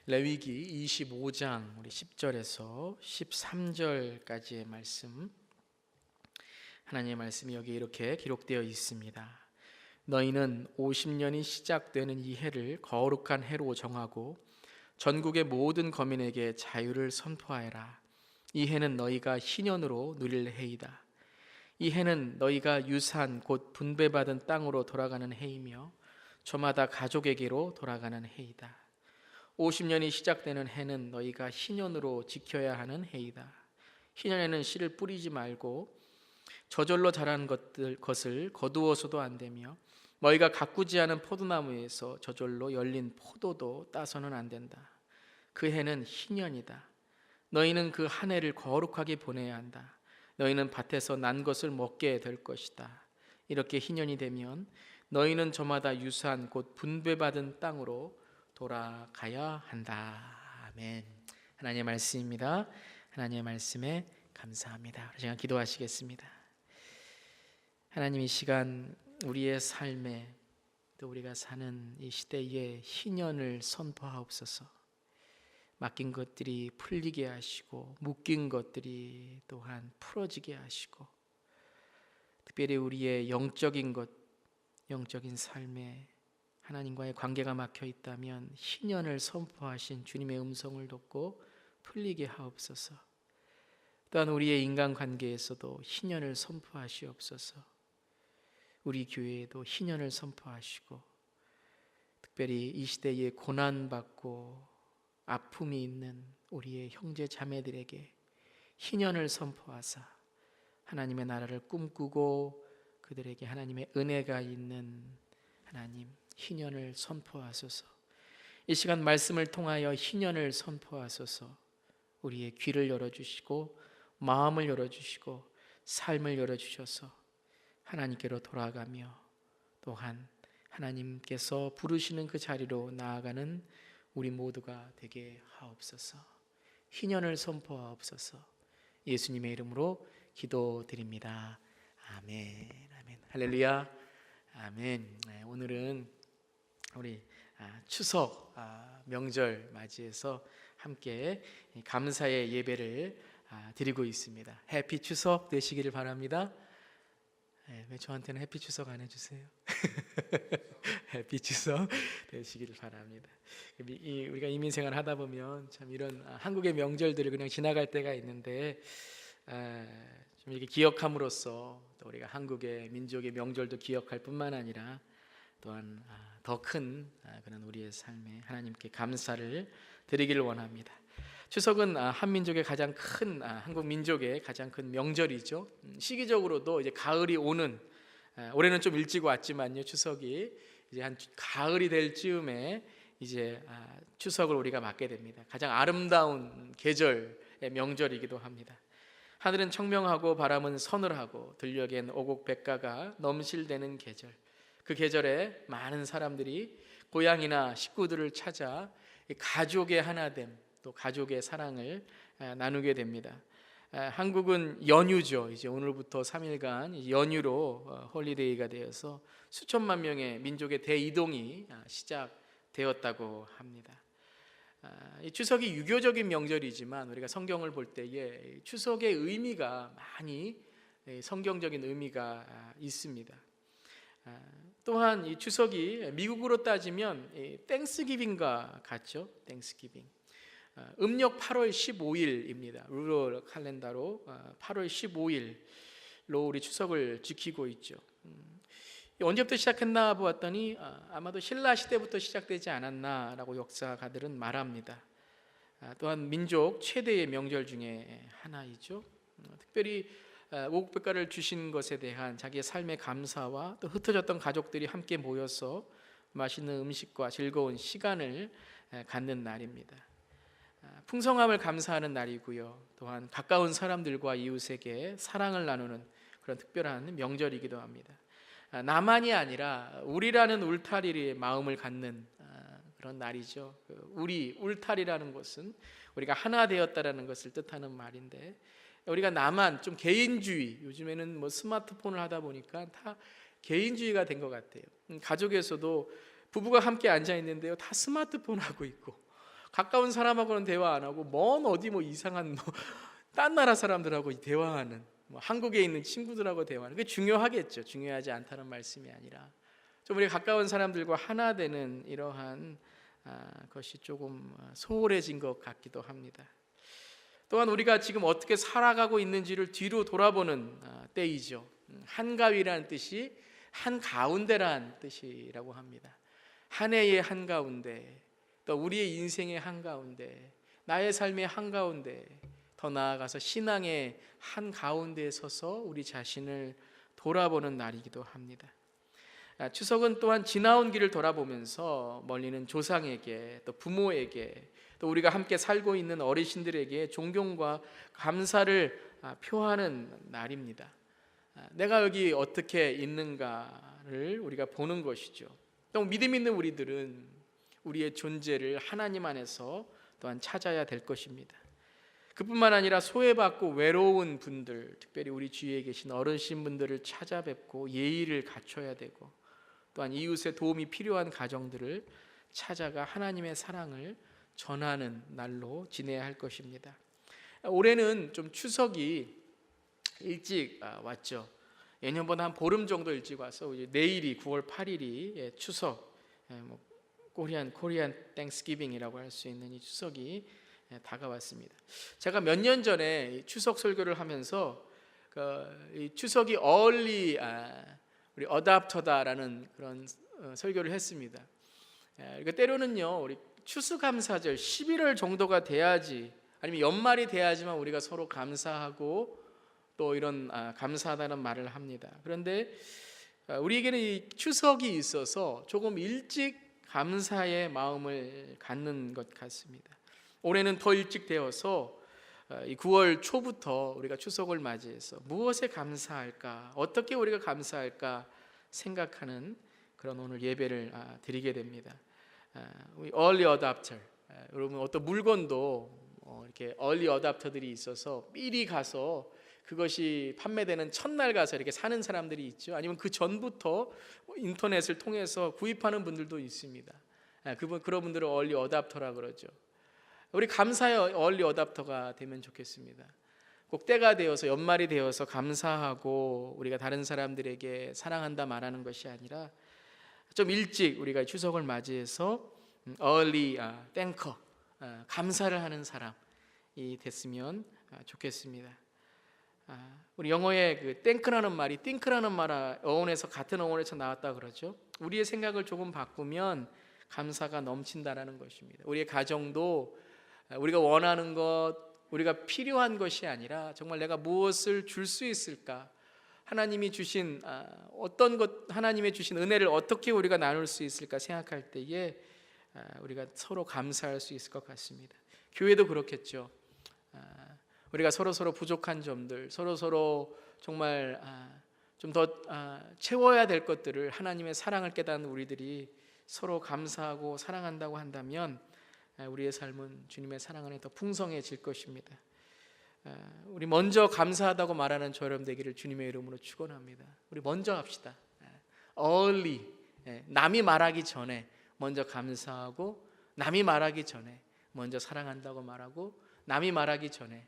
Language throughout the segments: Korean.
레위기 25장 우리 10절에서 13절까지의 말씀, 하나님의 말씀이 여기 이렇게 기록되어 있습니다. 너희는 50년이 시작되는 이 해를 거룩한 해로 정하고 전국의 모든 거민에게 자유를 선포하여라. 이 해는 너희가 희년으로 누릴 해이다. 이 해는 너희가 유산 곧 분배받은 땅으로 돌아가는 해이며 저마다 가족에게로 돌아가는 해이다. 50년이 시작되는 해는 너희가 희년으로 지켜야 하는 해이다. 희년에는 씨를 뿌리지 말고 저절로 자란 것을 거두어서도 안 되며 너희가 가꾸지 않은 포도나무에서 저절로 열린 포도도 따서는 안 된다. 그 해는 희년이다. 너희는 그 한 해를 거룩하게 보내야 한다. 너희는 밭에서 난 것을 먹게 될 것이다. 이렇게 희년이 되면 너희는 저마다 유산 곧 분배받은 땅으로 돌아가야 한다. 아멘. 하나님의 말씀입니다. 하나님의 말씀에 감사합니다. 우리 시간 기도하시겠습니다. 하나님, 이 시간 우리의 삶에 또 우리가 사는 이 시대에 희년을 선포하옵소서. 맡긴 것들이 풀리게 하시고 묶인 것들이 또한 풀어지게 하시고, 특별히 우리의 영적인 것, 영적인 삶에 하나님과의 관계가 막혀 있다면 희년을 선포하신 주님의 음성을 듣고 풀리게 하옵소서. 또한 우리의 인간관계에서도 희년을 선포하시옵소서. 우리 교회에도 희년을 선포하시고, 특별히 이 시대에 고난받고 아픔이 있는 우리의 형제 자매들에게 희년을 선포하사 하나님의 나라를 꿈꾸고 그들에게 하나님의 은혜가 있는 하나님 희년을 선포하소서. 이 시간 말씀을 통하여 희년을 선포하소서. 우리의 귀를 열어주시고 마음을 열어주시고 삶을 열어주셔서 하나님께로 돌아가며 또한 하나님께서 부르시는 그 자리로 나아가는 우리 모두가 되게 하옵소서. 희년을 선포하옵소서. 예수님의 이름으로 기도드립니다. 아멘. 아멘. 할렐루야. 아멘. 오늘은 우리 추석 명절 맞이해서 함께 감사의 예배를 드리고 있습니다. 해피 추석 되시기를 바랍니다. 왜 저한테는 해피 추석 안 해주세요? 해피 추석 되시기를 바랍니다. 우리가 이민생활 하다 보면 참 이런 한국의 명절들을 그냥 지나갈 때가 있는데, 좀 이렇게 기억함으로써 또 우리가 한국의 민족의 명절도 기억할 뿐만 아니라 또한 더 큰 그런 우리의 삶에 하나님께 감사를 드리기를 원합니다. 추석은 한민족의 가장 큰 한국 민족의 가장 큰 명절이죠. 시기적으로도 이제 가을이 오는, 올해는 좀 일찍 왔지만요, 추석이 이제 한 가을이 될 즈음에 이제 추석을 우리가 맞게 됩니다. 가장 아름다운 계절의 명절이기도 합니다. 하늘은 청명하고 바람은 서늘하고 들녘엔 오곡백가가 넘실대는 계절, 그 계절에 많은 사람들이 고향이나 식구들을 찾아 가족의 하나됨, 또 가족의 사랑을 나누게 됩니다. 한국은 연휴죠. 이제 오늘부터 3일간 연휴로 홀리데이가 되어서 수천만 명의 민족의 대이동이 시작되었다고 합니다. 이 추석이 유교적인 명절이지만 우리가 성경을 볼 때에 추석의 의미가 많이 성경적인 의미가 있습니다. 또한 이 추석이 미국으로 따지면 땡스기빙과 같죠. 땡스기빙. 음력 8월 15일입니다. 루럴 칼렌다로 8월 15일로 우리 추석을 지키고 있죠. 언제부터 시작했나 보았더니 아마도 신라 시대부터 시작되지 않았나라고 역사가들은 말합니다. 또한 민족 최대의 명절 중에 하나이죠. 특별히 오곡백가를 주신 것에 대한 자기의 삶의 감사와 또 흩어졌던 가족들이 함께 모여서 맛있는 음식과 즐거운 시간을 갖는 날입니다. 풍성함을 감사하는 날이고요. 또한 가까운 사람들과 이웃에게 사랑을 나누는 그런 특별한 명절이기도 합니다. 나만이 아니라 우리라는 울타리의 마음을 갖는 그런 날이죠. 우리, 울타리라는 것은 우리가 하나 되었다라는 것을 뜻하는 말인데, 우리가 나만 좀 개인주의, 요즘에는 뭐 스마트폰을 하다 보니까 다 개인주의가 된 것 같아요. 가족에서도 부부가 함께 앉아 있는데요, 다 스마트폰 하고 있고, 가까운 사람하고는 대화 안 하고 먼 어디 뭐 이상한 딴 나라 사람들하고 대화하는, 한국에 있는 친구들하고 대화하는, 그게 중요하겠죠. 중요하지 않다는 말씀이 아니라 좀 우리 가까운 사람들과 하나 되는 이러한 것이 조금 소홀해진 것 같기도 합니다. 또한 우리가 지금 어떻게 살아가고 있는지를 뒤로 돌아보는 때이죠. 한가위라는 뜻이 한가운데라는 뜻이라고 합니다. 한 해의 한가운데, 또 우리의 인생의 한가운데, 나의 삶의 한가운데, 더 나아가서 신앙의 한가운데에 서서 우리 자신을 돌아보는 날이기도 합니다. 추석은 또한 지나온 길을 돌아보면서 멀리는 조상에게, 또 부모에게, 또 우리가 함께 살고 있는 어르신들에게 존경과 감사를 표하는 날입니다. 내가 여기 어떻게 있는가를 우리가 보는 것이죠. 또 믿음 있는 우리들은 우리의 존재를 하나님 안에서 또한 찾아야 될 것입니다. 그뿐만 아니라 소외받고 외로운 분들, 특별히 우리 주위에 계신 어르신분들을 찾아뵙고 예의를 갖춰야 되고, 또한 이웃의 도움이 필요한 가정들을 찾아가 하나님의 사랑을 전하는 날로 지내야 할 것입니다. 올해는 좀 추석이 일찍 왔죠. 예년보다 한 보름 정도 일찍 와서 내일이 9월 8일이 추석, 코리안 땡스기빙이라고 할 수 있는 이 추석이 다가왔습니다. 제가 몇 년 전에 추석 설교를 하면서 이 추석이 얼리 우리 어답터다라는 그런 설교를 했습니다. 그러니까 때로는요, 우리 추수감사절 11월 정도가 돼야지, 아니면 연말이 돼야지만 우리가 서로 감사하고 또 이런 감사하다는 말을 합니다. 그런데 우리에게는 이 추석이 있어서 조금 일찍 감사의 마음을 갖는 것 같습니다. 올해는 더 일찍 되어서 이 9월 초부터 우리가 추석을 맞이해서 무엇에 감사할까, 어떻게 우리가 감사할까 생각하는 그런 오늘 예배를 드리게 됩니다. 우리 early adopter, 여러분 어떤 물건도 이렇게 early adopter들이 있어서 미리 가서 그것이 판매되는 첫날 가서 이렇게 사는 사람들이 있죠. 아니면 그 전부터 인터넷을 통해서 구입하는 분들도 있습니다. 그런 분들을 early adopter라 그러죠. 우리 감사의 early adopter가 되면 좋겠습니다. 꼭 때가 되어서, 연말이 되어서 감사하고 우리가 다른 사람들에게 사랑한다 말하는 것이 아니라 좀 일찍 우리가 추석을 맞이해서 early thanker, 감사를 하는 사람이 됐으면 좋겠습니다. 우리 영어의 그 thank라는 말이 think라는 말 어원에서, 같은 어원에서 나왔다 그러죠. 우리의 생각을 조금 바꾸면 감사가 넘친다라는 것입니다. 우리의 가정도 우리가 원하는 것, 우리가 필요한 것이 아니라 정말 내가 무엇을 줄 수 있을까, 하나님이 주신 어떤 것, 하나님의 주신 은혜를 어떻게 우리가 나눌 수 있을까 생각할 때에 우리가 서로 감사할 수 있을 것 같습니다. 교회도 그렇겠죠. 우리가 서로 부족한 점들, 서로 정말 좀 더 채워야 될 것들을, 하나님의 사랑을 깨닫는 우리들이 서로 감사하고 사랑한다고 한다면 우리의 삶은 주님의 사랑 안에 더 풍성해질 것입니다. 우리 먼저 감사하다고 말하는 저 여러분 되기를 주님의 이름으로 축원합니다. 우리 먼저 합시다. early, 남이 말하기 전에 먼저 감사하고, 남이 말하기 전에 먼저 사랑한다고 말하고, 남이 말하기 전에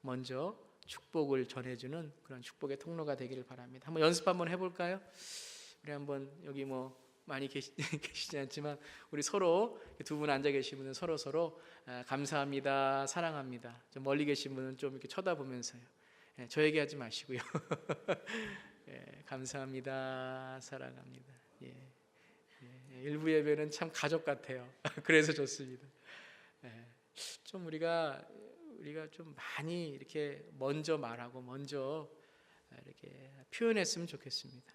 먼저 축복을 전해주는 그런 축복의 통로가 되기를 바랍니다. 한번 연습 한번 해볼까요? 우리 한번, 여기 많이 계시지 않지만 우리 서로, 두 분 앉아 계신 분은 서로 감사합니다, 사랑합니다. 좀 멀리 계신 분은 좀 이렇게 쳐다보면서요. 저에게 하지 마시고요. 감사합니다, 사랑합니다. 일부 예배는 참 가족 같아요. 그래서 좋습니다. 좀 우리가 좀 많이 이렇게 먼저 말하고 먼저 이렇게 표현했으면 좋겠습니다.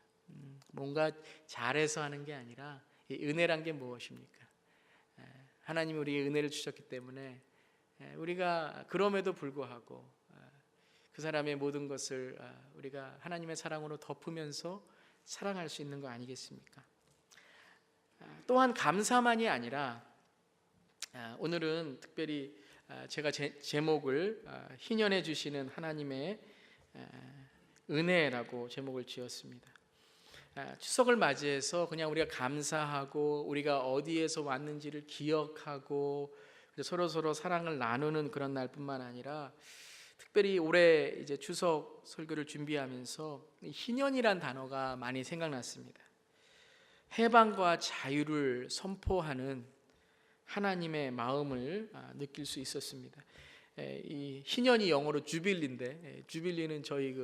뭔가 잘해서 하는 게 아니라 이 은혜란 게 무엇입니까? 하나님이 우리에게 은혜를 주셨기 때문에 우리가 그럼에도 불구하고 그 사람의 모든 것을 우리가 하나님의 사랑으로 덮으면서 사랑할 수 있는 거 아니겠습니까? 또한 감사만이 아니라 오늘은 특별히 제가 제목을 희년해 주시는 하나님의 은혜라고 제목을 지었습니다. 추석을 맞이해서 그냥 우리가 감사하고 우리가 어디에서 왔는지를 기억하고 서로 사랑을 나누는 그런 날뿐만 아니라 특별히 올해 이제 추석 설교를 준비하면서 희년이란 단어가 많이 생각났습니다. 해방과 자유를 선포하는 하나님의 마음을 느낄 수 있었습니다. 이 희년이 영어로 주빌리인데, 주빌리는 저희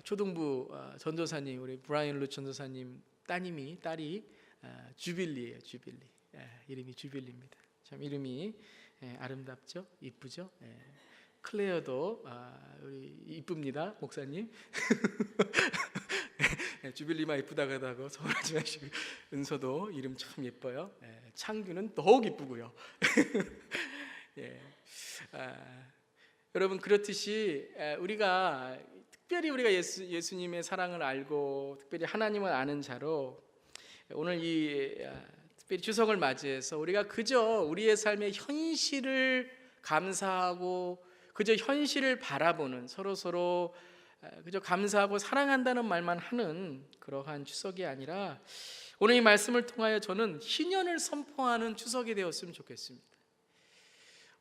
초등부 전도사님, 우리 브라이언 루 전도사님 딸이 주빌리예요. 주빌리. 이름이 주빌리입니다. 참 이름이 아름답죠, 이쁘죠. 클레어도 우리 이쁩니다, 목사님. 주빌리만 이쁘다고 하다고 서운하지 마시고, 은서도 이름 참 예뻐요. 창규는 더욱 이쁘고요. 여러분, 그렇듯이 특별히 우리가 예수님의 사랑을 알고 특별히 하나님을 아는 자로 오늘 특별히 추석을 맞이해서 우리가 그저 우리의 삶의 현실을 감사하고 그저 현실을 바라보는, 서로 그저 감사하고 사랑한다는 말만 하는 그러한 추석이 아니라 오늘 이 말씀을 통하여 저는 희년을 선포하는 추석이 되었으면 좋겠습니다.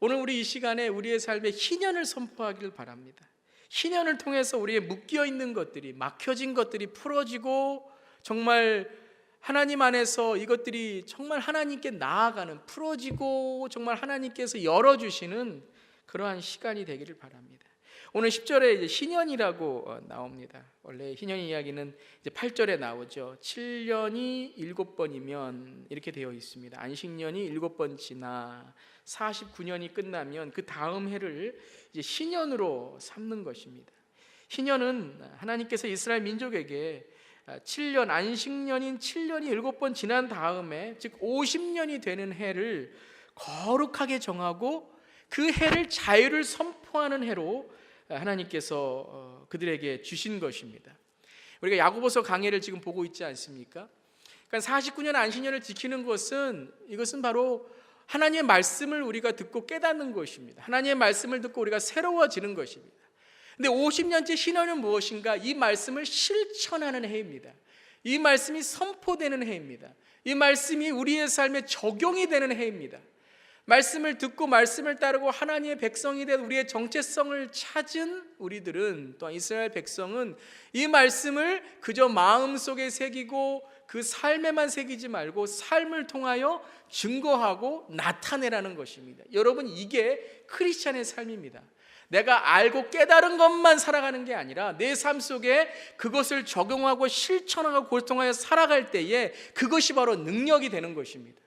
오늘 우리 이 시간에 우리의 삶에 희년을 선포하기를 바랍니다. 희년을 통해서 우리의 묶여있는 것들이, 막혀진 것들이 풀어지고 정말 하나님 안에서 이것들이 정말 하나님께 나아가는, 풀어지고 정말 하나님께서 열어주시는 그러한 시간이 되기를 바랍니다. 오늘 10절에 이제 희년이라고 나옵니다. 원래 희년 이야기는 이제 8절에 나오죠. 7년이 7번이면 이렇게 되어 있습니다. 안식년이 7번 지나 49년이 끝나면 그 다음 해를 이제 희년으로 삼는 것입니다. 희년은 하나님께서 이스라엘 민족에게 7년, 안식년인 7년이 7번 지난 다음에, 즉 50년이 되는 해를 거룩하게 정하고 그 해를 자유를 선포하는 해로 하나님께서 그들에게 주신 것입니다. 우리가 야고보서 강해를 지금 보고 있지 않습니까? 그러니까 49년 안식년을 지키는 것은, 이것은 바로 하나님의 말씀을 우리가 듣고 깨닫는 것입니다. 하나님의 말씀을 듣고 우리가 새로워지는 것입니다. 근데 50년째 신앙은 무엇인가? 이 말씀을 실천하는 해입니다. 이 말씀이 선포되는 해입니다. 이 말씀이 우리의 삶에 적용이 되는 해입니다. 말씀을 듣고 말씀을 따르고 하나님의 백성이 된 우리의 정체성을 찾은 우리들은, 또한 이스라엘 백성은 이 말씀을 그저 마음속에 새기고 그 삶에만 새기지 말고 삶을 통하여 증거하고 나타내라는 것입니다. 여러분, 이게 크리스찬의 삶입니다. 내가 알고 깨달은 것만 살아가는 게 아니라 내 삶 속에 그것을 적용하고 실천하고 그걸 통하여 살아갈 때에 그것이 바로 능력이 되는 것입니다.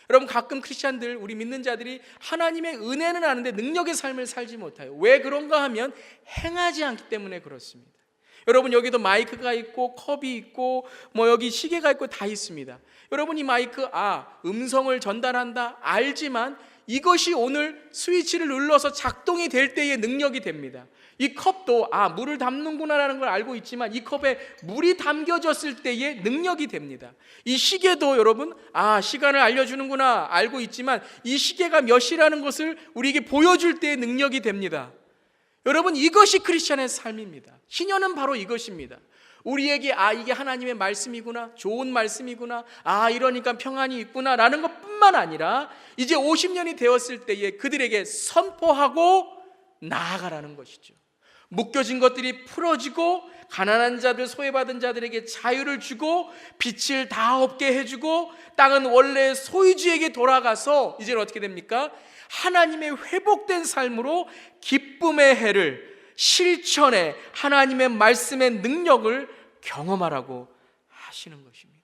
여러분, 가끔 크리스찬들, 우리 믿는 자들이 하나님의 은혜는 아는데 능력의 삶을 살지 못해요. 왜 그런가 하면 행하지 않기 때문에 그렇습니다. 여러분, 여기도 마이크가 있고 컵이 있고 여기 시계가 있고 다 있습니다. 여러분, 이 마이크 음성을 전달한다 알지만 이것이 오늘 스위치를 눌러서 작동이 될 때의 능력이 됩니다. 이 컵도 물을 담는구나라는 걸 알고 있지만 이 컵에 물이 담겨졌을 때의 능력이 됩니다. 이 시계도 여러분 시간을 알려주는구나 알고 있지만 이 시계가 몇 시라는 것을 우리에게 보여줄 때의 능력이 됩니다. 여러분, 이것이 크리스찬의 삶입니다. 희년은 바로 이것입니다. 우리에게 이게 하나님의 말씀이구나, 좋은 말씀이구나, 이러니까 평안이 있구나 라는 것뿐만 아니라 이제 50년이 되었을 때에 그들에게 선포하고 나아가라는 것이죠. 묶여진 것들이 풀어지고 가난한 자들, 소외받은 자들에게 자유를 주고 빛을 다 없게 해주고 땅은 원래 소유주에게 돌아가서 이제는 어떻게 됩니까? 하나님의 회복된 삶으로 기쁨의 해를 실천해 하나님의 말씀의 능력을 경험하라고 하시는 것입니다.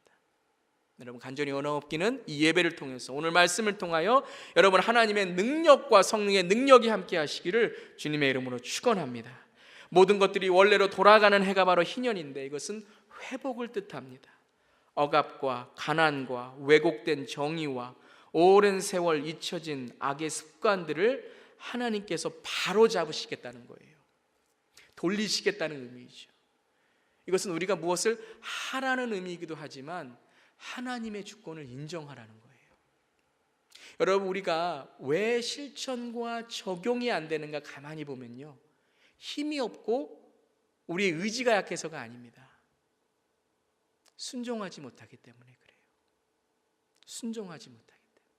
여러분, 간절히 원하옵기는 이 예배를 통해서, 오늘 말씀을 통하여 여러분 하나님의 능력과 성령의 능력이 함께 하시기를 주님의 이름으로 축원합니다. 모든 것들이 원래로 돌아가는 해가 바로 희년인데 이것은 회복을 뜻합니다. 억압과 가난과 왜곡된 정의와 오랜 세월 잊혀진 악의 습관들을 하나님께서 바로 잡으시겠다는 거예요. 돌리시겠다는 의미이죠. 이것은 우리가 무엇을 하라는 의미이기도 하지만 하나님의 주권을 인정하라는 거예요. 여러분, 우리가 왜 실천과 적용이 안 되는가 가만히 보면요, 힘이 없고 우리의 의지가 약해서가 아닙니다. 순종하지 못하기 때문에 그래요. 순종하지 못하기 때문에.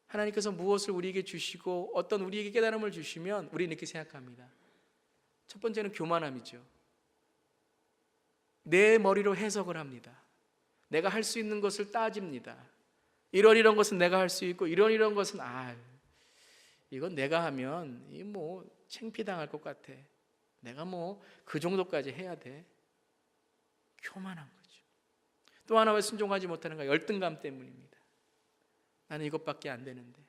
하나님께서 무엇을 우리에게 주시고 어떤 우리에게 깨달음을 주시면 우리는 이렇게 생각합니다. 첫 번째는 교만함이죠. 내 머리로 해석을 합니다. 내가 할 수 있는 것을 따집니다. 이런 것은 내가 할 수 있고 이런 것은 이건 내가 하면 뭐 창피당할 것 같아. 내가 뭐 그 정도까지 해야 돼. 교만한 거죠. 또 하나 왜 순종하지 못하는가? 열등감 때문입니다. 나는 이것밖에 안 되는데,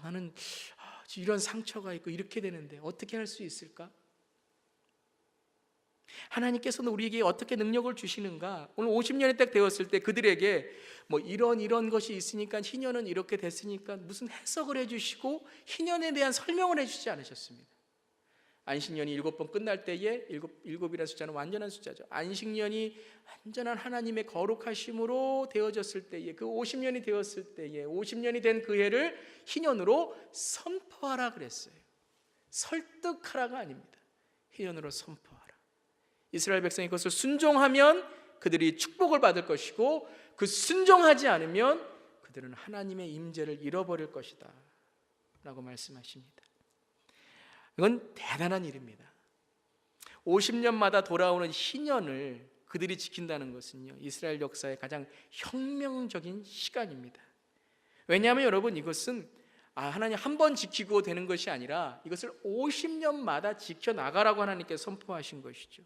나는 이런 상처가 있고 이렇게 되는데 어떻게 할 수 있을까? 하나님께서는 우리에게 어떻게 능력을 주시는가? 오늘 50년이 딱 되었을 때 그들에게 뭐 이런 것이 있으니까 희년은 이렇게 됐으니까 무슨 해석을 해주시고 희년에 대한 설명을 해주지 않으셨습니다. 안식년이 7번 끝날 때에 일곱이라는 숫자는 완전한 숫자죠. 안식년이 완전한 하나님의 거룩하심으로 되어졌을 때에, 그 50년이 되었을 때에 50년이 된 그 해를 희년으로 선포하라 그랬어요. 설득하라가 아닙니다. 희년으로 선포하라. 이스라엘 백성이 그것을 순종하면 그들이 축복을 받을 것이고, 그 순종하지 않으면 그들은 하나님의 임재를 잃어버릴 것이다 라고 말씀하십니다. 이건 대단한 일입니다. 50년마다 돌아오는 희년을 그들이 지킨다는 것은요, 이스라엘 역사의 가장 혁명적인 시간입니다. 왜냐하면 여러분, 이것은 하나님 한 번 지키고 되는 것이 아니라 이것을 50년마다 지켜나가라고 하나님께 선포하신 것이죠.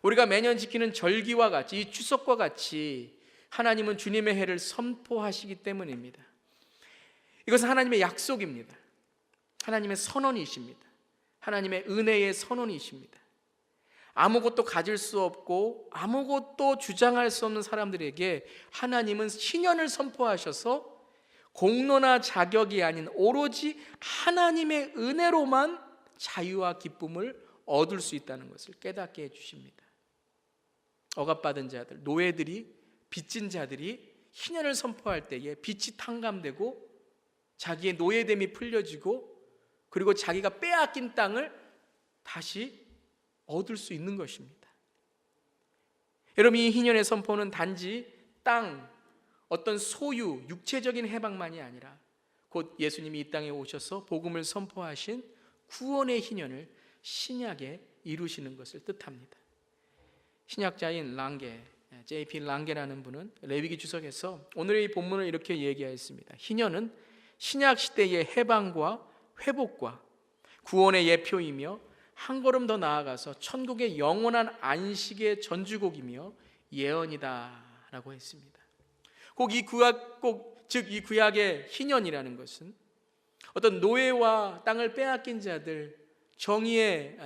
우리가 매년 지키는 절기와 같이, 이 추석과 같이 하나님은 주님의 해를 선포하시기 때문입니다. 이것은 하나님의 약속입니다. 하나님의 선언이십니다. 하나님의 은혜의 선언이십니다. 아무것도 가질 수 없고 아무것도 주장할 수 없는 사람들에게 하나님은 신년을 선포하셔서 공로나 자격이 아닌 오로지 하나님의 은혜로만 자유와 기쁨을 얻을 수 있다는 것을 깨닫게 해주십니다. 억압받은 자들, 노예들이, 빚진 자들이 희년을 선포할 때에 빚이 탕감되고 자기의 노예됨이 풀려지고, 그리고 자기가 빼앗긴 땅을 다시 얻을 수 있는 것입니다. 여러분, 이 희년의 선포는 단지 땅, 어떤 소유, 육체적인 해방만이 아니라 곧 예수님이 이 땅에 오셔서 복음을 선포하신 구원의 희년을 신약에 이루시는 것을 뜻합니다. 신약자인 랑게, J.P. 랑게라는 분은 레위기 주석에서 오늘의 이 본문을 이렇게 얘기하였습니다. 희년은 신약 시대의 해방과 회복과 구원의 예표이며 한 걸음 더 나아가서 천국의 영원한 안식의 전주곡이며 예언이다 라고 했습니다. 즉 이 구약의 희년이라는 것은 어떤 노예와 땅을 빼앗긴 자들, 정의에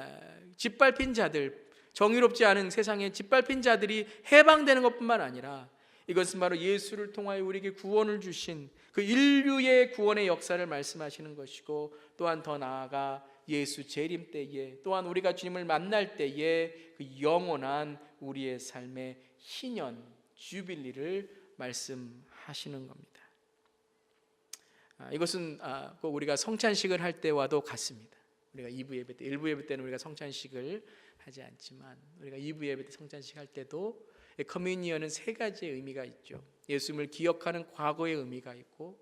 짓밟힌 자들, 정의롭지 않은 세상에 짓밟힌 자들이 해방되는 것뿐만 아니라 이것은 바로 예수를 통하여 우리에게 구원을 주신 그 인류의 구원의 역사를 말씀하시는 것이고, 또한 더 나아가 예수 재림 때에, 또한 우리가 주님을 만날 때에 그 영원한 우리의 삶의 희년, 주빌리를 말씀하시는 겁니다. 이것은 꼭 우리가 성찬식을 할 때와도 같습니다. 우리가 2부 예배 때, 1부 예배 때는 우리가 성찬식을 하지 않지만 우리가 2부 예배 때 성찬식 할 때도 커뮤니언은 3가지의 의미가 있죠. 예수님을 기억하는 과거의 의미가 있고,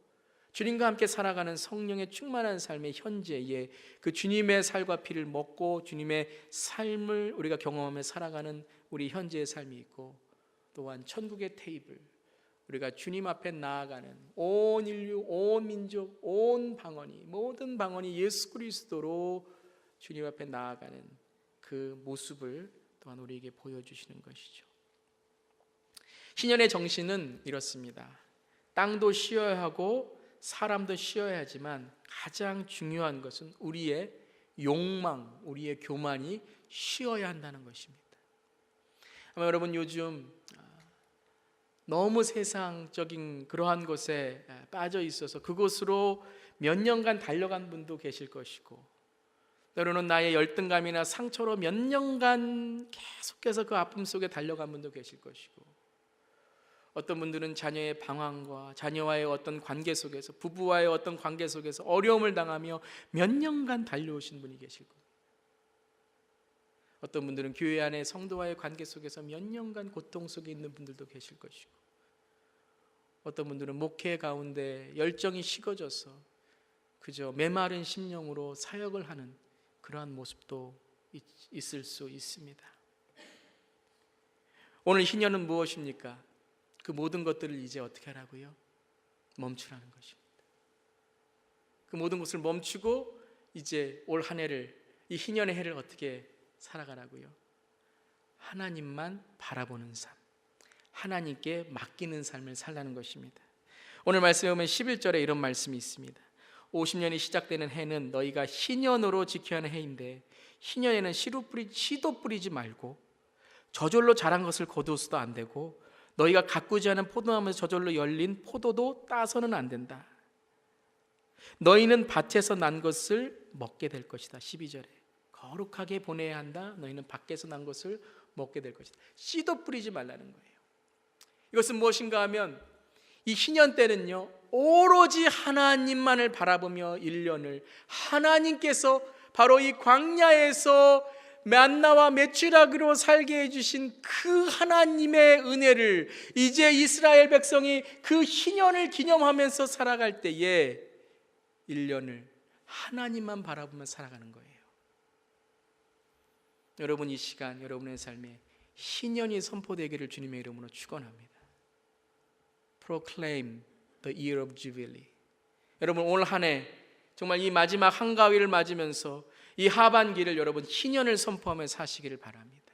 주님과 함께 살아가는 성령의 충만한 삶의 현재에 그 주님의 살과 피를 먹고 주님의 삶을 우리가 경험하며 살아가는 우리 현재의 삶이 있고, 또한 천국의 테이블, 우리가 주님 앞에 나아가는 온 인류, 온 민족, 온 방언이, 모든 방언이 예수 그리스도로 주님 앞에 나아가는 그 모습을 또한 우리에게 보여주시는 것이죠. 희년의 정신은 이렇습니다. 땅도 쉬어야 하고 사람도 쉬어야 하지만 가장 중요한 것은 우리의 욕망, 우리의 교만이 쉬어야 한다는 것입니다. 아마 여러분 요즘 너무 세상적인 그러한 것에 빠져 있어서 그곳으로 몇 년간 달려간 분도 계실 것이고, 때로는 나의 열등감이나 상처로 몇 년간 계속해서 그 아픔 속에 달려간 분도 계실 것이고, 어떤 분들은 자녀의 방황과 자녀와의 어떤 관계 속에서, 부부와의 어떤 관계 속에서 어려움을 당하며 몇 년간 달려오신 분이 계실 거예요. 어떤 분들은 교회 안에 성도와의 관계 속에서 몇 년간 고통 속에 있는 분들도 계실 것이고, 어떤 분들은 목회 가운데 열정이 식어져서 그저 메마른 심령으로 사역을 하는 그러한 모습도 있을 수 있습니다. 오늘 희년은 무엇입니까? 그 모든 것들을 이제 어떻게 하라고요? 멈추라는 것입니다. 그 모든 것을 멈추고 이제 올 한 해를, 이 희년의 해를 어떻게 살아가라고요? 하나님만 바라보는 삶, 하나님께 맡기는 삶을 살라는 것입니다. 오늘 말씀에 보면 11절에 이런 말씀이 있습니다. 50년이 시작되는 해는 너희가 희년으로 지켜야 하는 해인데 희년에는 씨도 뿌리지 말고 저절로 자란 것을 거두어서도 안 되고 너희가 가꾸지 않은 포도나무에서 저절로 열린 포도도 따서는 안 된다. 너희는 밭에서 난 것을 먹게 될 것이다. 12절에 거룩하게 보내야 한다. 너희는 밖에서 난 것을 먹게 될 것이다. 씨도 뿌리지 말라는 거예요. 이것은 무엇인가 하면 이 희년 때는요, 오로지 하나님만을 바라보며 1년을 하나님께서 바로 이 광야에서 만나와 메추라기로 살게 해주신 그 하나님의 은혜를 이제 이스라엘 백성이 그 희년을 기념하면서 살아갈 때에 1년을 하나님만 바라보며 살아가는 거예요. 여러분, 이 시간 여러분의 삶에 희년이 선포되기를 주님의 이름으로 축원합니다. Proclaim the year of Jubilee. 여러분, 올 한 해 정말 이 마지막 한가위를 맞으면서 이 하반기를 여러분 희년을 선포하며 사시기를 바랍니다.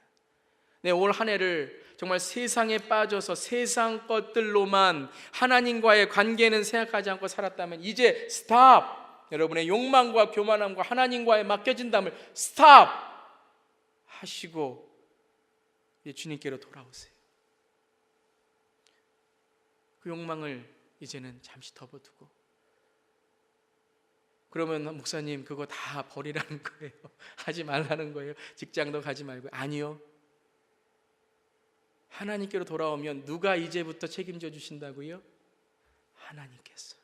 네, 올 한 해를 정말 세상에 빠져서 세상 것들로만 하나님과의 관계는 생각하지 않고 살았다면 이제 스탑! 여러분의 욕망과 교만함과 하나님과의 맡겨진담을 스탑! 하시고 이제 주님께로 돌아오세요. 그 욕망을 이제는 잠시 접어두고, 그러면 목사님 그거 다 버리라는 거예요? 하지 말라는 거예요? 직장도 가지 말고? 아니요. 하나님께로 돌아오면 누가 이제부터 책임져 주신다고요? 하나님께서.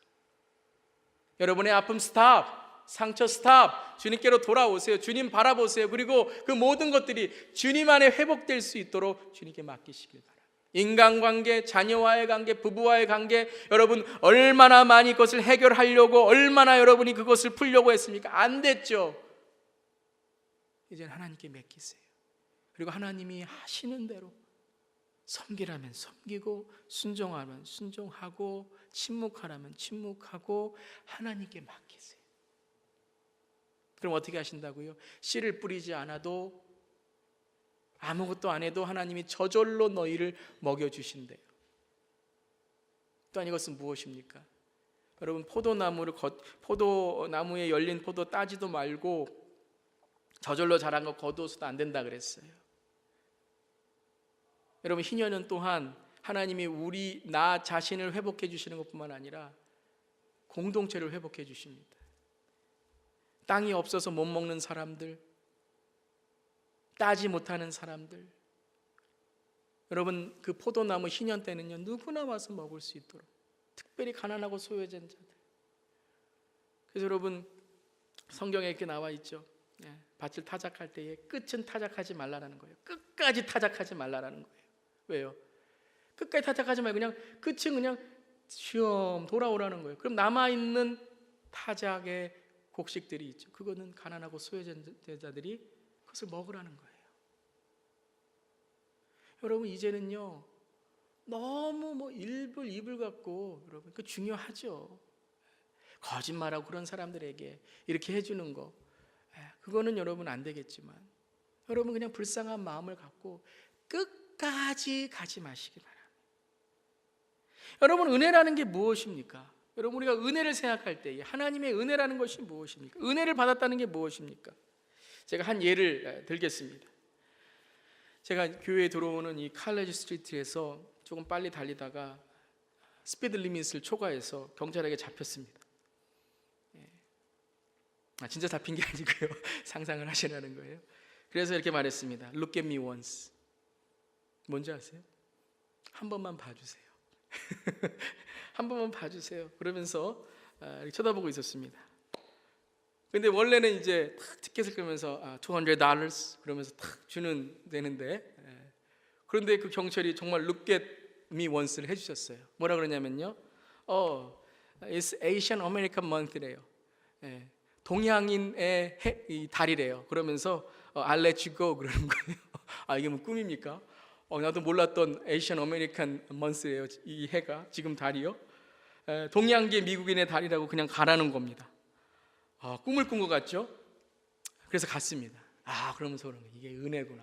여러분의 아픔 스탑, 상처 스탑, 주님께로 돌아오세요. 주님 바라보세요. 그리고 그 모든 것들이 주님 안에 회복될 수 있도록 주님께 맡기시길 바랍니다. 인간관계, 자녀와의 관계, 부부와의 관계, 여러분 얼마나 많이 그것을 해결하려고, 얼마나 여러분이 그것을 풀려고 했습니까? 안 됐죠. 이제는 하나님께 맡기세요. 그리고 하나님이 하시는 대로 섬기라면 섬기고, 순종하면 순종하고, 침묵하라면 침묵하고 하나님께 맡기세요. 그럼 어떻게 하신다고요? 씨를 뿌리지 않아도, 아무것도 안 해도 하나님이 저절로 너희를 먹여주신대요. 또한 이것은 무엇입니까? 여러분, 포도나무에 열린 포도 따지도 말고 저절로 자란 거 거두어서도 안 된다 그랬어요. 여러분, 희년은 또한 하나님이 나 자신을 회복해 주시는 것뿐만 아니라 공동체를 회복해 주십니다. 땅이 없어서 못 먹는 사람들, 따지 못하는 사람들, 여러분 그 포도나무 희년 때는요 누구나 와서 먹을 수 있도록, 특별히 가난하고 소외된 자들. 그래서 여러분 성경에 이렇게 나와 있죠. 밭을 타작할 때에 끝은 타작하지 말라는 거예요. 끝까지 타작하지 말라는 거예요. 왜요? 끝까지 타작하지 말고 그냥 끝은 그냥 쉬엄 돌아오라는 거예요. 그럼 남아있는 타작의 곡식들이 있죠. 그거는 가난하고 소외된 자들이 그것을 먹으라는 거예요. 여러분, 이제는요 너무 이불 갖고, 여러분 그 중요하죠. 거짓말하고 그런 사람들에게 이렇게 해주는 거, 그거는 여러분 안 되겠지만, 여러분 그냥 불쌍한 마음을 갖고 끝까지 가지 마시기 바랍니다. 여러분, 은혜라는 게 무엇입니까? 여러분, 우리가 은혜를 생각할 때 하나님의 은혜라는 것이 무엇입니까? 은혜를 받았다는 게 무엇입니까? 제가 한 예를 들겠습니다. 제가 교회에 들어오는 이 칼리지 스트리트에서 조금 빨리 달리다가 스피드 리밋을 초과해서 경찰에게 잡혔습니다. 진짜 잡힌 게 아니고요. 상상을 하시라는 거예요. 그래서 이렇게 말했습니다. Look at me once. 뭔지 아세요? 한 번만 봐주세요. 한 번만 봐주세요. 그러면서 이렇게 쳐다보고 있었습니다. 근데 원래는 이제 탁 티켓을 끌면서 $200 그러면서 탁 주는 되는데, 그런데 그 경찰이 정말 look at me once를 해주셨어요. 뭐라 그러냐면요, It's Asian American Month래요. 예, 동양인의 이 달이래요. 그러면서 I'll let you go 그러는 거예요. 아, 이게 뭐 꿈입니까? 나도 몰랐던 Asian American Month예요. 이 해가 지금 달이요. 동양계 미국인의 달이라고 그냥 가라는 겁니다. 꿈을 꾼 것 같죠? 그래서 갔습니다. 그러면서 그런 거예요. 이게 은혜구나.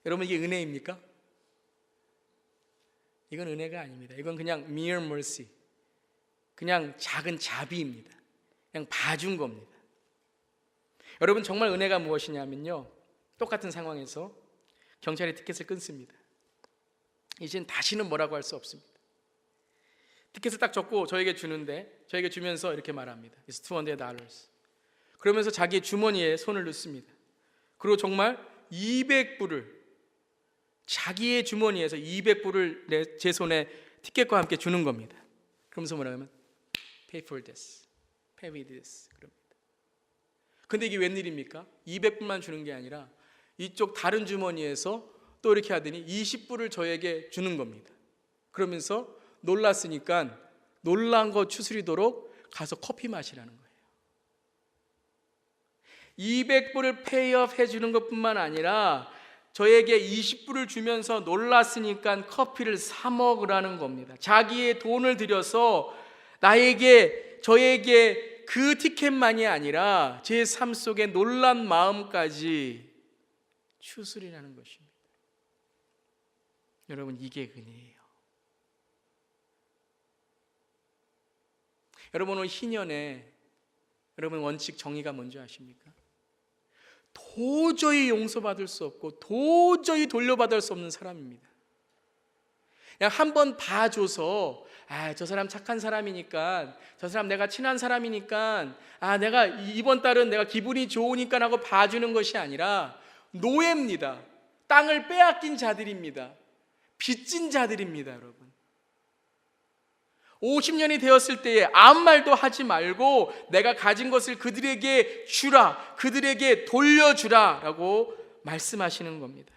여러분, 이게 은혜입니까? 이건 은혜가 아닙니다. 이건 그냥 mere mercy, 그냥 작은 자비입니다. 그냥 봐준 겁니다. 여러분, 정말 은혜가 무엇이냐면요, 똑같은 상황에서 경찰이 티켓을 끊습니다. 이젠 다시는 뭐라고 할 수 없습니다. 티켓을 딱 적고 저에게 주는데, 저에게 주면서 이렇게 말합니다. It's $200. 그러면서 자기의 주머니에 손을 넣습니다. 그리고 정말 200불을, 자기의 주머니에서 200불을 제 손에 티켓과 함께 주는 겁니다. 그러면서 뭐라 하면 Pay for this, pay with this 그럽니다. 근데 이게 웬일입니까? 200불만 주는 게 아니라 이쪽 다른 주머니에서 또 이렇게 하더니 20불을 저에게 주는 겁니다. 그러면서 놀랐으니까 놀란 거 추스리도록 가서 커피 마시라는 거예요. 200불을 페이업 해주는 것뿐만 아니라 저에게 20불을 주면서 놀랐으니까 커피를 사 먹으라는 겁니다. 자기의 돈을 들여서 저에게 그 티켓만이 아니라 제 삶 속에 놀란 마음까지 추스리라는 것입니다. 여러분, 이게 은혜예요. 여러분, 오늘 희년에 여러분 원칙 정의가 뭔지 아십니까? 도저히 용서받을 수 없고 도저히 돌려받을 수 없는 사람입니다. 그냥 한번 봐줘서 저 사람 착한 사람이니까, 저 사람 내가 친한 사람이니까, 내가 이번 달은 내가 기분이 좋으니까 하고 봐주는 것이 아니라 노예입니다. 땅을 빼앗긴 자들입니다. 빚진 자들입니다. 여러분, 50년이 되었을 때에 아무 말도 하지 말고 내가 가진 것을 그들에게 주라, 그들에게 돌려주라 라고 말씀하시는 겁니다.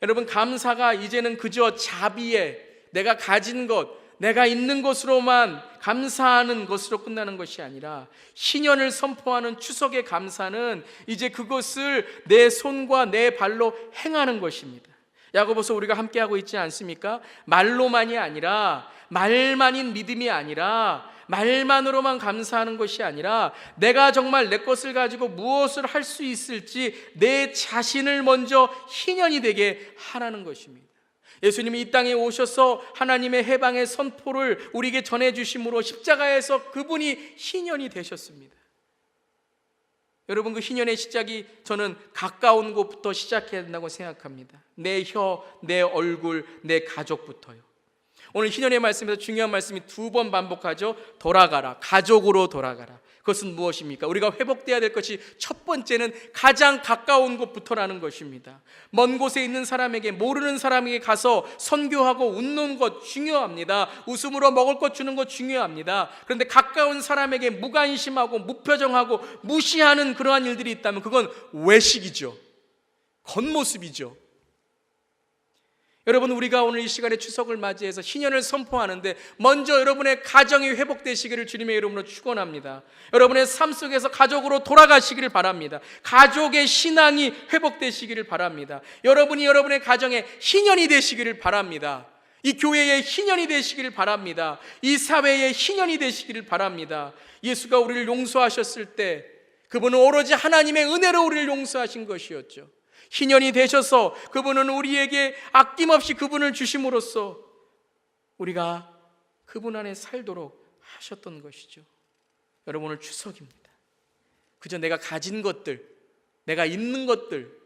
여러분, 감사가 이제는 그저 자비에 내가 가진 것, 내가 있는 것으로만 감사하는 것으로 끝나는 것이 아니라 희년을 선포하는 추석의 감사는 이제 그것을 내 손과 내 발로 행하는 것입니다. 야고보서 우리가 함께하고 있지 않습니까? 말로만이 아니라, 말만인 믿음이 아니라, 말만으로만 감사하는 것이 아니라 내가 정말 내 것을 가지고 무엇을 할 수 있을지 내 자신을 먼저 희년이 되게 하라는 것입니다. 예수님이 이 땅에 오셔서 하나님의 해방의 선포를 우리에게 전해주심으로 십자가에서 그분이 희년이 되셨습니다. 여러분, 그 희년의 시작이 저는 가까운 곳부터 시작해야 된다고 생각합니다. 내 혀, 내 얼굴, 내 가족부터요. 오늘 희년의 말씀에서 중요한 말씀이 2번 반복하죠. 돌아가라, 가족으로 돌아가라. 그것은 무엇입니까? 우리가 회복돼야 될 것이 첫 번째는 가장 가까운 곳부터라는 것입니다. 먼 곳에 있는 사람에게, 모르는 사람에게 가서 선교하고 웃는 것 중요합니다. 웃음으로 먹을 것 주는 것 중요합니다. 그런데 가까운 사람에게 무관심하고 무표정하고 무시하는 그러한 일들이 있다면 그건 외식이죠. 겉모습이죠. 여러분, 우리가 오늘 이 시간에 추석을 맞이해서 희년을 선포하는데 먼저 여러분의 가정이 회복되시기를 주님의 이름으로 축원합니다. 여러분의 삶 속에서 가족으로 돌아가시기를 바랍니다. 가족의 신앙이 회복되시기를 바랍니다. 여러분이 여러분의 가정에 희년이 되시기를 바랍니다. 이 교회의 희년이 되시기를 바랍니다. 이 사회의 희년이 되시기를 바랍니다. 예수가 우리를 용서하셨을 때 그분은 오로지 하나님의 은혜로 우리를 용서하신 것이었죠. 희년이 되셔서 그분은 우리에게 아낌없이 그분을 주심으로써 우리가 그분 안에 살도록 하셨던 것이죠. 여러분, 오늘 추석입니다. 그저 내가 가진 것들, 내가 있는 것들,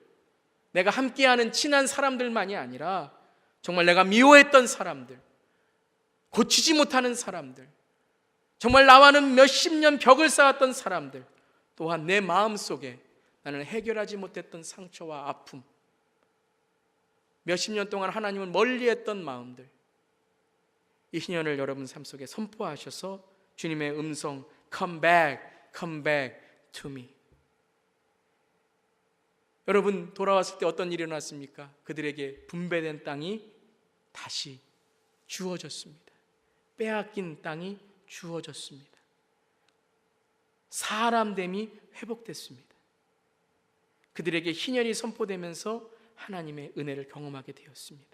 내가 함께하는 친한 사람들만이 아니라 정말 내가 미워했던 사람들, 고치지 못하는 사람들, 정말 나와는 몇십 년 벽을 쌓았던 사람들, 또한 내 마음속에 나는 해결하지 못했던 상처와 아픔, 몇십 년 동안 하나님을 멀리했던 마음들, 이 희년을 여러분 삶 속에 선포하셔서 주님의 음성 Come back, come back to me. 여러분, 돌아왔을 때 어떤 일이 일어났습니까? 그들에게 분배된 땅이 다시 주어졌습니다. 빼앗긴 땅이 주어졌습니다. 사람됨이 회복됐습니다. 그들에게 희년이 선포되면서 하나님의 은혜를 경험하게 되었습니다.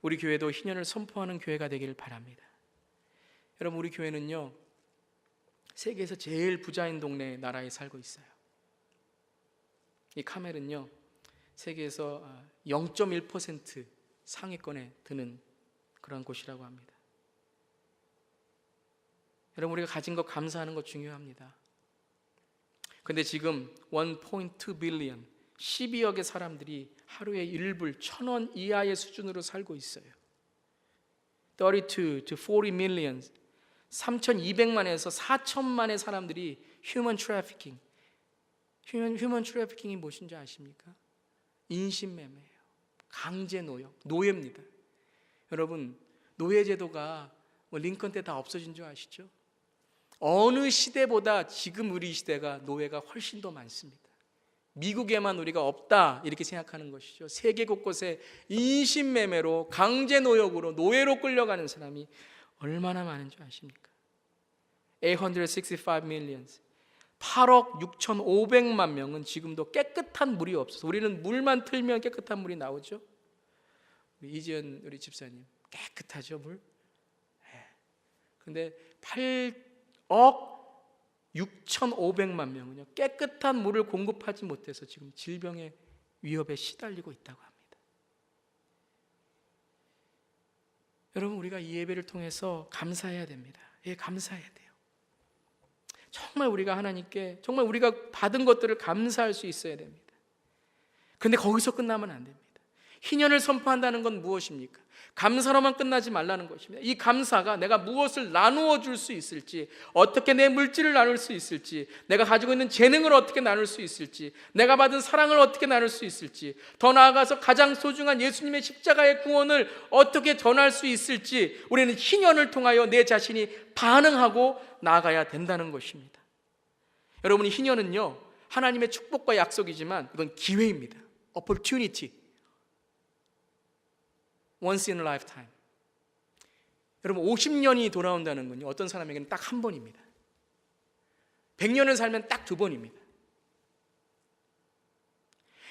우리 교회도 희년을 선포하는 교회가 되기를 바랍니다. 여러분, 우리 교회는요, 세계에서 제일 부자인 동네 나라에 살고 있어요. 이 카멜은요, 세계에서 0.1% 상위권에 드는 그런 곳이라고 합니다. 여러분, 우리가 가진 것 감사하는 것 중요합니다. 근데 지금 1.2 빌리언 12억의 사람들이 하루에 1불 1,000원 이하의 수준으로 살고 있어요. 32 to 40 million 3,200만에서 4천만의 사람들이 휴먼 트래피킹. 휴먼 트래피킹이 무엇인지 아십니까? 인신매매예요. 강제 노역, 노예입니다. 여러분, 노예 제도가 링컨 때 다 없어진 줄 아시죠? 어느 시대보다 지금 우리 시대가 노예가 훨씬 더 많습니다. 미국에만 우리가 없다 이렇게 생각하는 것이죠. 세계 곳곳에 인신매매로 강제 노역으로 노예로 끌려가는 사람이 얼마나 많은 줄 아십니까? 865 million 8억 6,500만 명은 지금도 깨끗한 물이 없어서, 우리는 물만 틀면 깨끗한 물이 나오죠. 우리 이지연 우리 집사님 깨끗하죠, 물? 근데 8억 6,500만 명은요, 깨끗한 물을 공급하지 못해서 지금 질병의 위협에 시달리고 있다고 합니다. 여러분, 우리가 이 예배를 통해서 감사해야 됩니다. 예, 감사해야 돼요. 정말 우리가 하나님께 정말 우리가 받은 것들을 감사할 수 있어야 됩니다. 그런데 거기서 끝나면 안 됩니다. 희년을 선포한다는 건 무엇입니까? 감사로만 끝나지 말라는 것입니다. 이 감사가 내가 무엇을 나누어 줄 수 있을지, 어떻게 내 물질을 나눌 수 있을지, 내가 가지고 있는 재능을 어떻게 나눌 수 있을지, 내가 받은 사랑을 어떻게 나눌 수 있을지, 더 나아가서 가장 소중한 예수님의 십자가의 구원을 어떻게 전할 수 있을지, 우리는 희년을 통하여 내 자신이 반응하고 나아가야 된다는 것입니다. 여러분, 희년은요, 하나님의 축복과 약속이지만 이건 기회입니다. opportunity. Once in a lifetime. 여러분, 50년이 돌아온다는 건요, 어떤 사람에게는 딱 한 번입니다. 100년을 살면 딱 2번입니다.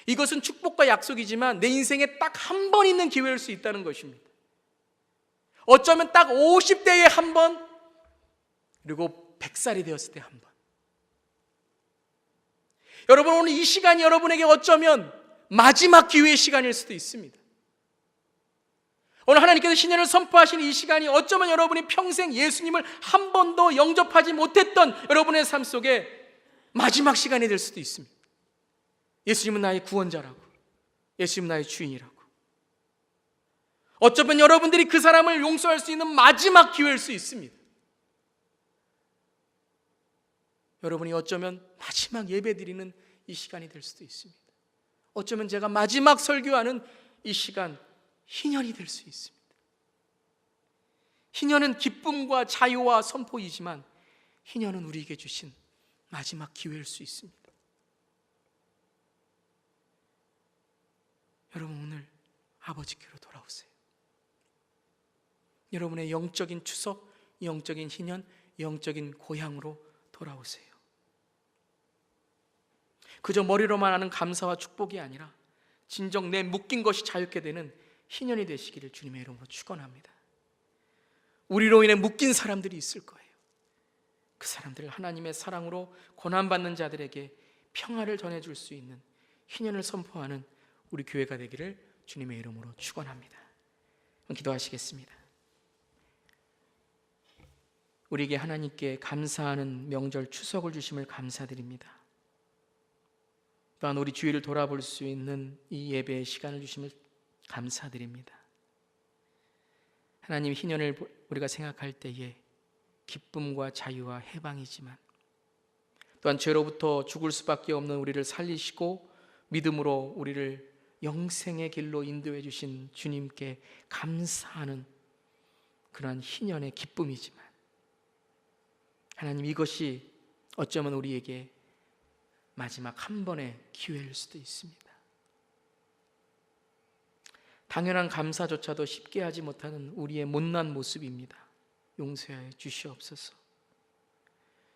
이것은 축복과 약속이지만 내 인생에 딱 한 번 있는 기회일 수 있다는 것입니다. 어쩌면 딱 50대에 한 번, 그리고 100살이 되었을 때 한 번. 여러분, 오늘 이 시간이 여러분에게 어쩌면 마지막 기회의 시간일 수도 있습니다. 오늘 하나님께서 신년을 선포하신 이 시간이 어쩌면 여러분이 평생 예수님을 한 번도 영접하지 못했던 여러분의 삶 속에 마지막 시간이 될 수도 있습니다. 예수님은 나의 구원자라고, 예수님은 나의 주인이라고. 어쩌면 여러분들이 그 사람을 용서할 수 있는 마지막 기회일 수 있습니다. 여러분이 어쩌면 마지막 예배 드리는 이 시간이 될 수도 있습니다. 어쩌면 제가 마지막 설교하는 이 시간, 희년이 될 수 있습니다. 희년은 기쁨과 자유와 선포이지만 희년은 우리에게 주신 마지막 기회일 수 있습니다. 여러분, 오늘 아버지께로 돌아오세요. 여러분의 영적인 추석, 영적인 희년, 영적인 고향으로 돌아오세요. 그저 머리로만 하는 감사와 축복이 아니라 진정 내 묶인 것이 자유케 되는 희년이 되시기를 주님의 이름으로 축원합니다. 우리로 인해 묶인 사람들이 있을 거예요. 그 사람들을 하나님의 사랑으로 고난받는 자들에게 평화를 전해줄 수 있는 희년을 선포하는 우리 교회가 되기를 주님의 이름으로 축원합니다. 기도하시겠습니다. 우리에게 하나님께 감사하는 명절 추석을 주심을 감사드립니다. 또한 우리 주위를 돌아볼 수 있는 이 예배의 시간을 주심을 감사드립니다. 하나님, 희년을 우리가 생각할 때에 기쁨과 자유와 해방이지만 또한 죄로부터 죽을 수밖에 없는 우리를 살리시고 믿음으로 우리를 영생의 길로 인도해 주신 주님께 감사하는 그러한 희년의 기쁨이지만 하나님, 이것이 어쩌면 우리에게 마지막 한 번의 기회일 수도 있습니다. 당연한 감사조차도 쉽게 하지 못하는 우리의 못난 모습입니다. 용서해 주시옵소서.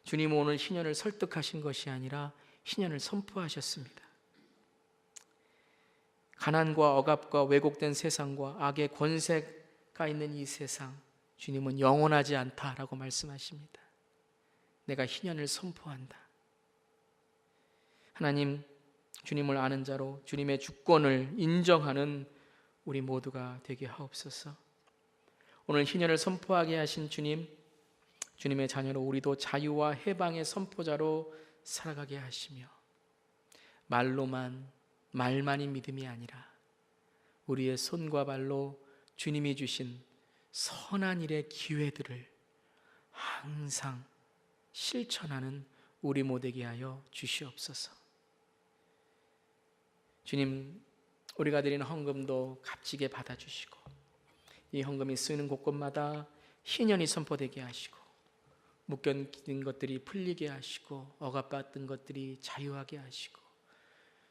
주님은 오늘 희년을 설득하신 것이 아니라 희년을 선포하셨습니다. 가난과 억압과 왜곡된 세상과 악의 권세가 있는 이 세상, 주님은 영원하지 않다라고 말씀하십니다. 내가 희년을 선포한다. 하나님, 주님을 아는 자로 주님의 주권을 인정하는 우리 모두가 되게 하옵소서. 오늘 희년을 선포하게 하신 주님, 주님의 자녀로 우리도 자유와 해방의 선포자로 살아가게 하시며, 말만이 믿음이 아니라 우리의 손과 발로 주님이 주신 선한 일의 기회들을 항상 실천하는 우리 모두에게 하여 주시옵소서. 주님, 우리가 드리는 헌금도 값지게 받아주시고, 이 헌금이 쓰이는 곳곳마다 희년이 선포되게 하시고, 묶여있는 것들이 풀리게 하시고, 억압받은 것들이 자유하게 하시고,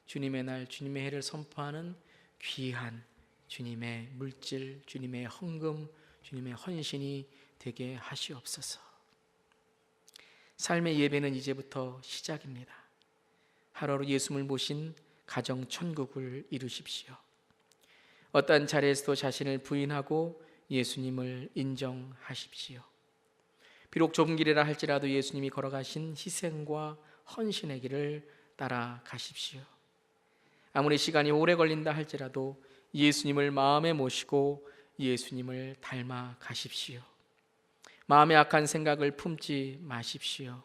주님의 날, 주님의 해를 선포하는 귀한 주님의 물질, 주님의 헌금, 주님의 헌신이 되게 하시옵소서. 삶의 예배는 이제부터 시작입니다. 하루하루 예수님을 모신 가정 천국을 이루십시오. 어떠한 자리에서도 자신을 부인하고 예수님을 인정하십시오. 비록 좁은 길이라 할지라도 예수님이 걸어가신 희생과 헌신의 길을 따라가십시오. 아무리 시간이 오래 걸린다 할지라도 예수님을 마음에 모시고 예수님을 닮아 가십시오. 마음에 악한 생각을 품지 마십시오.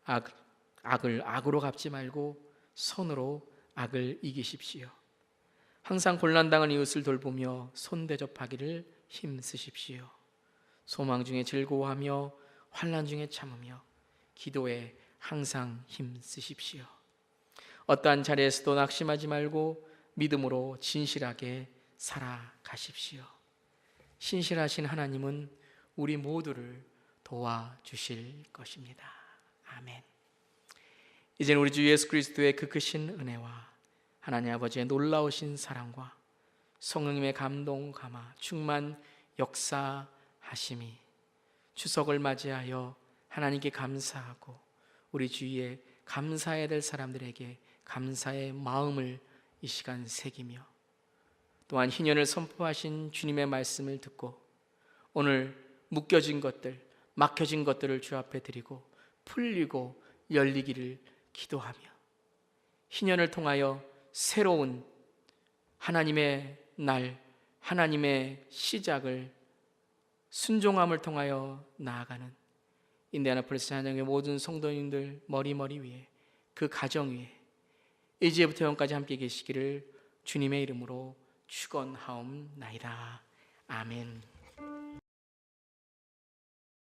악을 악으로 갚지 말고 선으로 악을 이기십시오. 항상 곤란당한 이웃을 돌보며 손대접하기를 힘쓰십시오. 소망 중에 즐거워하며 환난 중에 참으며 기도에 항상 힘쓰십시오. 어떠한 자리에서도 낙심하지 말고 믿음으로 진실하게 살아가십시오. 신실하신 하나님은 우리 모두를 도와주실 것입니다. 아멘. 이제는 우리 주 예수 그리스도의 그 크신 은혜와 하나님 아버지의 놀라우신 사랑과 성령님의 감동 감화 충만 역사하심이 추석을 맞이하여 하나님께 감사하고 우리 주위에 감사해야 될 사람들에게 감사의 마음을 이 시간 새기며, 또한 희년을 선포하신 주님의 말씀을 듣고 오늘 묶여진 것들, 막혀진 것들을 주 앞에 드리고 풀리고 열리기를 기도하며, 희년을 통하여 새로운 하나님의 날, 하나님의 시작을 순종함을 통하여 나아가는 인디애나폴리스 찬양의 모든 성도님들 머리 위에, 그 가정 위에 이제부터 영까지 함께 계시기를 주님의 이름으로 축원하옵나이다. 아멘.